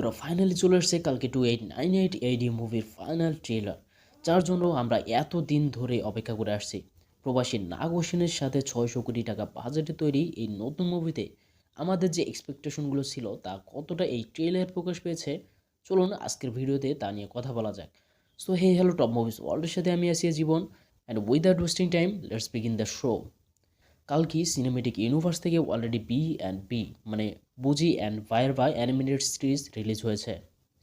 বন্ধুরা ফাইনালি চলে আসছে কালকে 2898 AD মুভির ফাইনাল ট্রেলার, যার জন্য আমরা এত দিন ধরে অপেক্ষা করে আসছি। প্রবাসী নাগ অশ্বিনের সাথে 600 কোটি টাকা বাজেটে তৈরি এই নতুন মুভিতে আমাদের যে এক্সপেকটেশনগুলো ছিল তা কতটা এই ট্রেলার প্রকাশ পেয়েছে, চলুন আজকের ভিডিওতে তা নিয়ে কথা বলা যাক। So hey hello top movies ওয়ার্ল্ডের সাথে আমি আসিয়া জীবন, and without wasting time let's begin the show. কালকি সিনেমেটিক ইউনিভার্স থেকে অলরেডি বি মানে বুজি and Bhairava animated series release হয়েছে।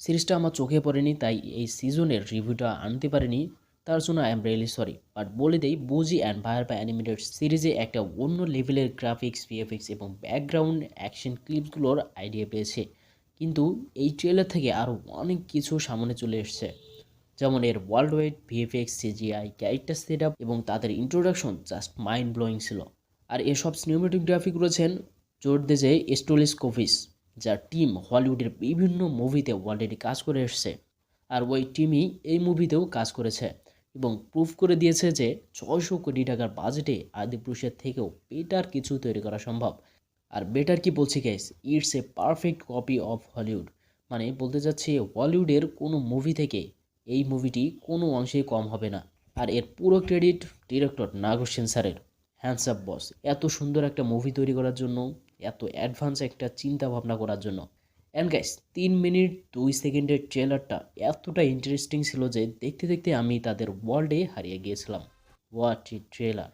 সিরিজটা আমার চোখে পড়েনি, তাই এই সিজনের রিভিউটা আনতে পারিনি, তার জন্য I am really sorry. But বলে দেই, বুজি অ্যান্ড ভায়ারভা অ্যানিমেটেড সিরিজে একটা অন্য লেভেলের গ্রাফিক্স, ভিএফএক্স এবং ব্যাকগ্রাউন্ড অ্যাকশন ক্লিপসগুলোর আইডিয়া পেয়েছে, কিন্তু এই ট্রেলার থেকে আরও অনেক কিছু সামনে চলে এসছে। যেমন এর world wide VFX, CGI, character set up এবং তাদের ইন্ট্রোডাকশন জাস্ট মাইন্ড ব্লোয়িং ছিল। আর এসব সিনেমাটোগ্রাফি করেছেন জোরদেজে স্টোলিস্কোভিস, যার টিম হলিউডের বিভিন্ন মুভিতে অলরেডি কাজ করে এসছে। আর ওই টিমই এই মুভিতেও কাজ করেছে এবং প্রুভ করে দিয়েছে যে 600 কোটি টাকার বাজেটে আদিপুরুষের থেকেও বেটার কিছু তৈরি করা সম্ভব। আর বেটার কি বলছি guys, it's a perfect copy of Hollywood. মানে বলতে চাচ্ছি হলিউডের কোনো মুভি থেকে এই মুভিটি কোনো অংশেই কম হবে না। আর এর পুরো ক্রেডিট ডিরেক্টর নাগোসেন স্যারের। হ্যান্ডস আপ বস, এত সুন্দর একটা মুভি তৈরি করার জন্য, এত অ্যাডভান্স একটা চিন্তা ভাবনা করার জন্য। অ্যান্ড গাইস, 3 মিনিট 2 সেকেন্ডের ট্রেলারটা এতটা ইন্টারেস্টিং ছিল যে দেখতে দেখতে আমি তাদের ওয়ার্ল্ডে হারিয়ে গিয়েছিলাম। What E trailer!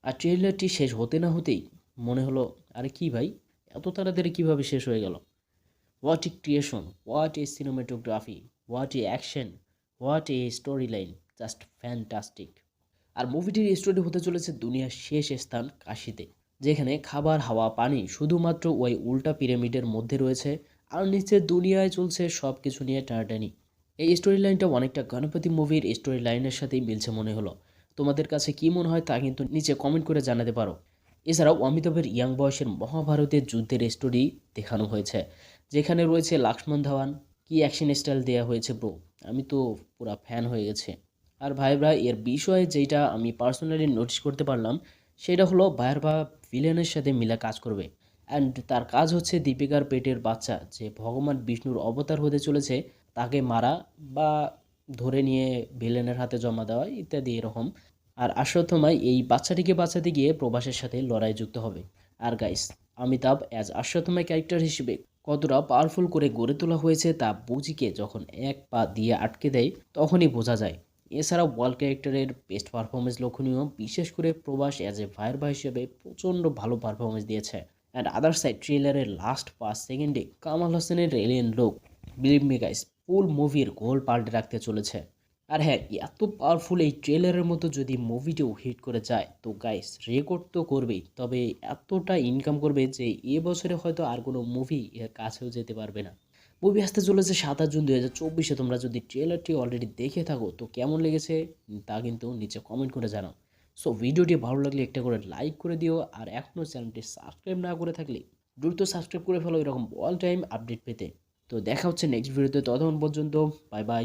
আর ট্রেলারটি শেষ হতে না হতেই মনে হলো, আরে কি ভাই, এত তাড়াতাড়ি কীভাবে শেষ হয়ে গেল! What a creation, what a cinematography, what a action, what a story line, just fantastic. আর মুভিটির স্টোরি হতে চলেছে দুনিয়ার শেষ স্থান কাশিতে, যেখানে খাবার, হাওয়া, পানি শুধুমাত্র ওই উল্টা পিরামিডের মধ্যে রয়েছে, আর নিচের দুনিয়ায় চলছে সব কিছু নিয়ে টানাটানি। এই স্টোরি লাইনটা অনেকটা গণপতি মুভির স্টোরি লাইনের সাথেই মিলছে মনে হলো। তোমাদের কাছে কি মনে হয় তা কিন্তু নিচে কমেন্ট করে জানাতে পারো। এছাড়াও অমিতাভের ইয়াং বয়সের মহাভারতের যুদ্ধের স্টোরি দেখানো হয়েছে, যেখানে রয়েছে লক্ষ্মণ ধাওয়ান। কি অ্যাকশন স্টাইল দেওয়া হয়েছে ব্রো, আমি তো পুরা ফ্যান হয়ে গেছে। আর ভাই এর বিষয়ে যেটা আমি পার্সোনালি নোটিস করতে পারলাম, সেটা হলো ভাইয়ারভা ভিলেনের সাথে মিলে কাজ করবে। অ্যান্ড তার কাজ হচ্ছে দীপিকার পেটের বাচ্চা যে ভগবান বিষ্ণুর অবতার হতে চলেছে তাকে মারা বা ধরে নিয়ে ভিলেনের হাতে জমা দেওয়া ইত্যাদি এরকম। আর অশ্বত্থামা এই বাচ্চাটিকে বাঁচাতে গিয়ে প্রভাসের সাথে লড়াই যুক্ত হবে। আর guys, Amitabh as Ashwatthama character হিসেবে কতটা পাওয়ারফুল করে গড়ে তোলা হয়েছে তা বুজিকে যখন এক পা দিয়ে আটকে দেয় তখনই বোঝা যায়। এছাড়াও ওয়াল ক্যারেক্টারের বেস্ট পারফরমেন্স লক্ষণীয়, বিশেষ করে প্রবাস অ্যাজ এ ভাইয়ারভা হিসেবে প্রচণ্ড ভালো পারফরমেন্স দিয়েছে। অ্যান্ড আদার সাইড ট্রেলারের লাস্ট 5 সেকেন্ডে কামাল হাসানের alien look, believe me guys, full মুভির গোল পাল্টে রাখতে চলেছে। আর হ্যাঁ, এত পাওয়ারফুল এই ট্রেলারের মতো যদি মুভিটিও হিট করে যায় তো গাইস রেকর্ড তো করবেই, তবে এতটা ইনকাম করবে যে এবছরে হয়তো আর কোনো মুভি এর কাছেও যেতে পারবে না। মুভি আসতে চলেছে 27 জুন 2024-এ। তোমরা যদি ট্রেলারটি অলরেডি দেখে থাকো তো কেমন লেগেছে তা কিন্তু নিচে কমেন্ট করে জানাও। সো ভিডিওটি ভালো লাগলে একটা করে লাইক করে দিও, আর এখনও চ্যানেলটি সাবস্ক্রাইব না করে থাকলে দ্রুত সাবস্ক্রাইব করে ফেলো এরকম অল টাইম আপডেট পেতে। তো দেখা হচ্ছে নেক্সট ভিডিওতে, ততক্ষণ পর্যন্ত বাই বাই।